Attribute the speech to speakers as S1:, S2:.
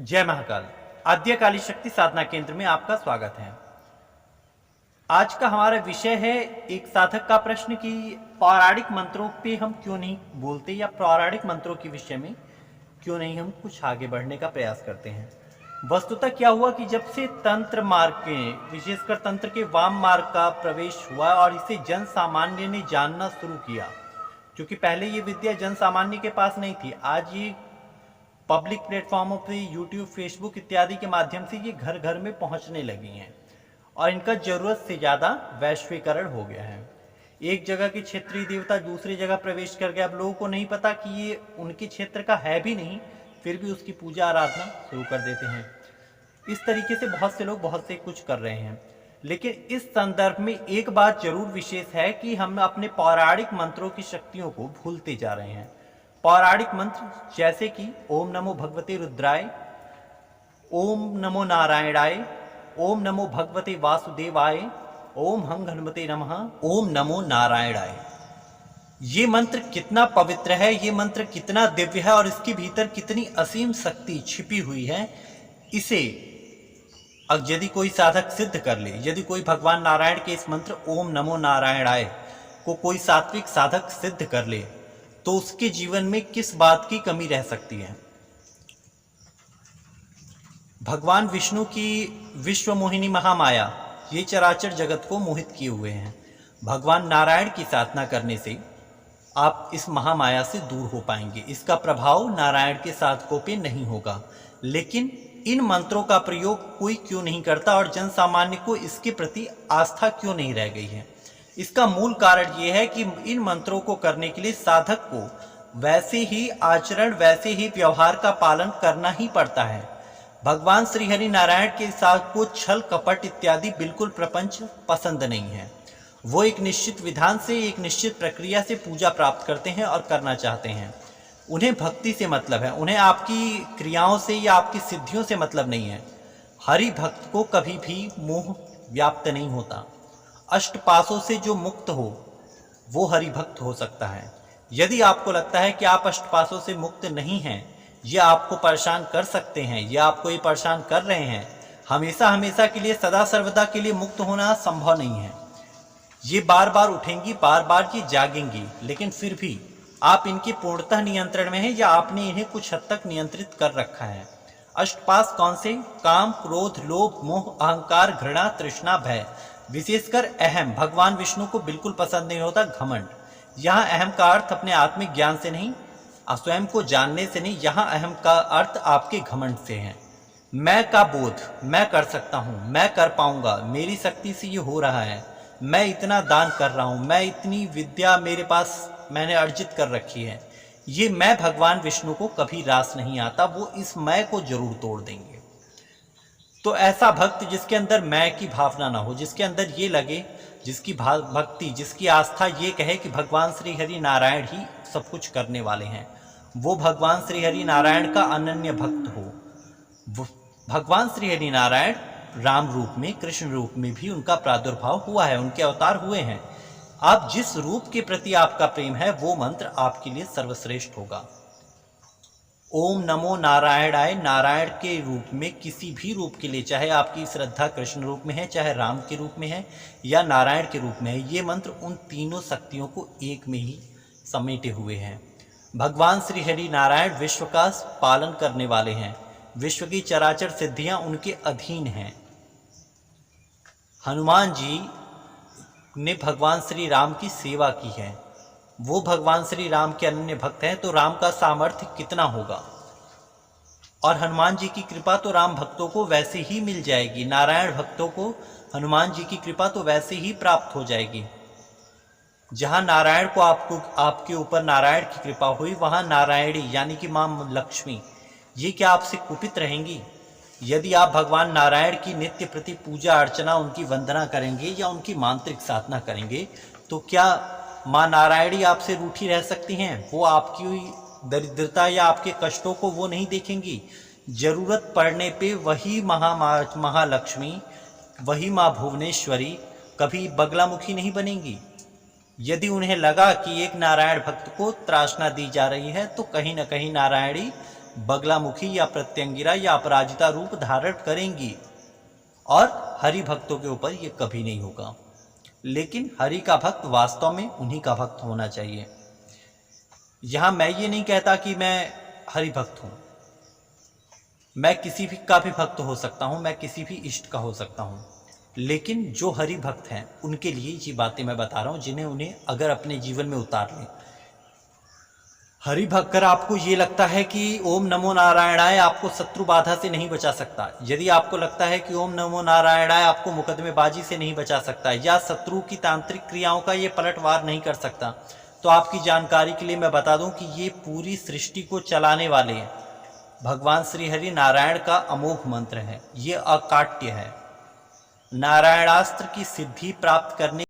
S1: जय महाकाल। आद्य काली शक्ति साधना केंद्र में आपका स्वागत है। आज का हमारा विषय है एक साधक का प्रश्न कि पौराणिक मंत्रों पे हम क्यों नहीं बोलते या पौराणिक मंत्रों के विषय में क्यों नहीं हम कुछ आगे बढ़ने का प्रयास करते हैं। वस्तुतः क्या हुआ कि जब से तंत्र मार्ग के विशेषकर तंत्र के वाम मार्ग का प्रवेश हुआ और इसे जन सामान्य ने जानना शुरू किया, क्योंकि पहले ये विद्या जन सामान्य के पास नहीं थी। आज ये पब्लिक प्लेटफॉर्मों पे यूट्यूब, फेसबुक इत्यादि के माध्यम से ये घर घर में पहुंचने लगी हैं और इनका जरूरत से ज़्यादा वैश्वीकरण हो गया है। एक जगह के क्षेत्रीय देवता दूसरी जगह प्रवेश कर गया। अब लोगों को नहीं पता कि ये उनके क्षेत्र का है भी नहीं, फिर भी उसकी पूजा आराधना शुरू कर देते हैं। इस तरीके से बहुत से लोग बहुत से कुछ कर रहे हैं। लेकिन इस संदर्भ में एक बात जरूर विशेष है कि हम अपने पौराणिक मंत्रों की शक्तियों को भूलते जा रहे हैं। पौराणिक मंत्र जैसे कि ओम नमो भगवते रुद्राय, ओम नमो नारायणाय, ओम नमो भगवते वासुदेवाय, ओम हंग हनुमते नमः, ओम नमो नारायणाय। ये मंत्र कितना पवित्र है, ये मंत्र कितना दिव्य है और इसके भीतर कितनी असीम शक्ति छिपी हुई है। इसे यदि कोई साधक सिद्ध कर ले, यदि कोई भगवान नारायण के इस मंत्र ओम नमो नारायणाय को कोई सात्विक साधक सिद्ध कर ले, तो उसके जीवन में किस बात की कमी रह सकती है। भगवान विष्णु की विश्व मोहिनी महामाया ये चराचर जगत को मोहित किए हुए हैं। भगवान नारायण की साधना करने से आप इस महामाया से दूर हो पाएंगे। इसका प्रभाव नारायण के साधकों पे नहीं होगा। लेकिन इन मंत्रों का प्रयोग कोई क्यों नहीं करता और जन सामान्य को इसके प्रति आस्था क्यों नहीं रह गई है। इसका मूल कारण यह है कि इन मंत्रों को करने के लिए साधक को वैसे ही आचरण, वैसे ही व्यवहार का पालन करना ही पड़ता है। भगवान श्री हरि नारायण के साथ को छल कपट इत्यादि बिल्कुल प्रपंच पसंद नहीं है। वो एक निश्चित विधान से, एक निश्चित प्रक्रिया से पूजा प्राप्त करते हैं और करना चाहते हैं। उन्हें भक्ति से मतलब है, उन्हें आपकी क्रियाओं से या आपकी सिद्धियों से मतलब नहीं है। हरि भक्त को कभी भी मोह व्याप्त नहीं होता। अष्टपाशों से जो मुक्त हो वो हरि भक्त हो सकता है। यदि आपको लगता है कि आप अष्टपाशों से मुक्त नहीं हैं, ये आपको परेशान कर सकते हैं, ये आपको ये परेशान कर रहे हैं, हमेशा हमेशा के लिए, सदा सर्वदा के लिए मुक्त होना संभव नहीं है। ये बार बार उठेंगी, बार बार ये जागेंगी, लेकिन फिर भी आप इनके पूर्णतः नियंत्रण में हैं या आपने इन्हें कुछ हद तक नियंत्रित कर रखा है। अष्टपाश कौन से? काम, क्रोध, लोभ, मोह, अहंकार, घृणा, तृष्णा, भय। विशेषकर अहम भगवान विष्णु को बिल्कुल पसंद नहीं होता। घमंड, यहाँ अहम का अर्थ अपने आत्मिक ज्ञान से नहीं, स्वयं को जानने से नहीं, यहाँ अहम का अर्थ आपके घमंड से है। मैं का बोध, मैं कर सकता हूँ, मैं कर पाऊंगा, मेरी शक्ति से ये हो रहा है, मैं इतना दान कर रहा हूँ, मैं इतनी विद्या मेरे पास मैंने अर्जित कर रखी है। ये मैं भगवान विष्णु को कभी रास नहीं आता। वो इस मैं को जरूर तोड़ देंगे। तो ऐसा भक्त जिसके अंदर मैं की भावना ना हो, जिसके अंदर ये लगे, जिसकी भक्ति, जिसकी आस्था ये कहे कि भगवान श्री हरि नारायण ही सब कुछ करने वाले हैं, वो भगवान श्री हरि नारायण का अनन्य भक्त हो। भगवान श्री हरि नारायण राम रूप में, कृष्ण रूप में भी उनका प्रादुर्भाव हुआ है, उनके अवतार हुए हैं। आप जिस रूप के प्रति आपका प्रेम है वो मंत्र आपके लिए सर्वश्रेष्ठ होगा। ओम नमो नारायणाय, नारायण के रूप में, किसी भी रूप के लिए, चाहे आपकी श्रद्धा कृष्ण रूप में है, चाहे राम के रूप में है या नारायण के रूप में है, ये मंत्र उन तीनों शक्तियों को एक में ही समेटे हुए हैं। भगवान श्री हरि नारायण विश्व का पालन करने वाले हैं। विश्व की चराचर सिद्धियां उनके अधीन हैं। हनुमान जी ने भगवान श्री राम की सेवा की है। वो भगवान श्री राम के अनन्य भक्त हैं, तो राम का सामर्थ्य कितना होगा। और हनुमान जी की कृपा तो राम भक्तों को वैसे ही मिल जाएगी। नारायण भक्तों को हनुमान जी की कृपा तो वैसे ही प्राप्त हो जाएगी। जहां नारायण को आपके ऊपर नारायण की कृपा हुई, वहां नारायणी यानी कि मां लक्ष्मी ये क्या आपसे कुपित रहेंगी? यदि आप भगवान नारायण की नित्य प्रति पूजा अर्चना, उनकी वंदना करेंगे या उनकी मांत्रिक साधना करेंगे, तो क्या मां नारायणी आपसे रूठी रह सकती हैं? वो आपकी दरिद्रता या आपके कष्टों को वो नहीं देखेंगी। जरूरत पड़ने पे वही महालक्ष्मी, वही मां भुवनेश्वरी कभी बगलामुखी नहीं बनेंगी। यदि उन्हें लगा कि एक नारायण भक्त को त्रासना दी जा रही है, तो कहीं ना कहीं नारायणी बगलामुखी या प्रत्यंगिरा या अपराजिता रूप धारण करेंगी, और हरि भक्तों के ऊपर ये कभी नहीं होगा। लेकिन हरि का भक्त वास्तव में उन्हीं का भक्त होना चाहिए। यहाँ मैं ये नहीं कहता कि मैं हरि भक्त हूँ, मैं किसी भी का भी भक्त हो सकता हूँ, मैं किसी भी इष्ट का हो सकता हूँ, लेकिन जो हरि भक्त हैं उनके लिए ये बातें मैं बता रहा हूँ, जिन्हें उन्हें अगर अपने जीवन में उतार लें। हरि भक्त कर आपको ये लगता है कि ओम नमो नारायणाय आपको शत्रु बाधा से नहीं बचा सकता, यदि आपको लगता है कि ओम नमो नारायणाय आपको मुकदमेबाजी से नहीं बचा सकता, या शत्रु की तांत्रिक क्रियाओं का ये पलटवार नहीं कर सकता, तो आपकी जानकारी के लिए मैं बता दूं कि ये पूरी सृष्टि को चलाने वाले हैं भगवान श्री हरि नारायण का अमोघ मंत्र है, ये अकाट्य है। नारायणास्त्र की सिद्धि प्राप्त करने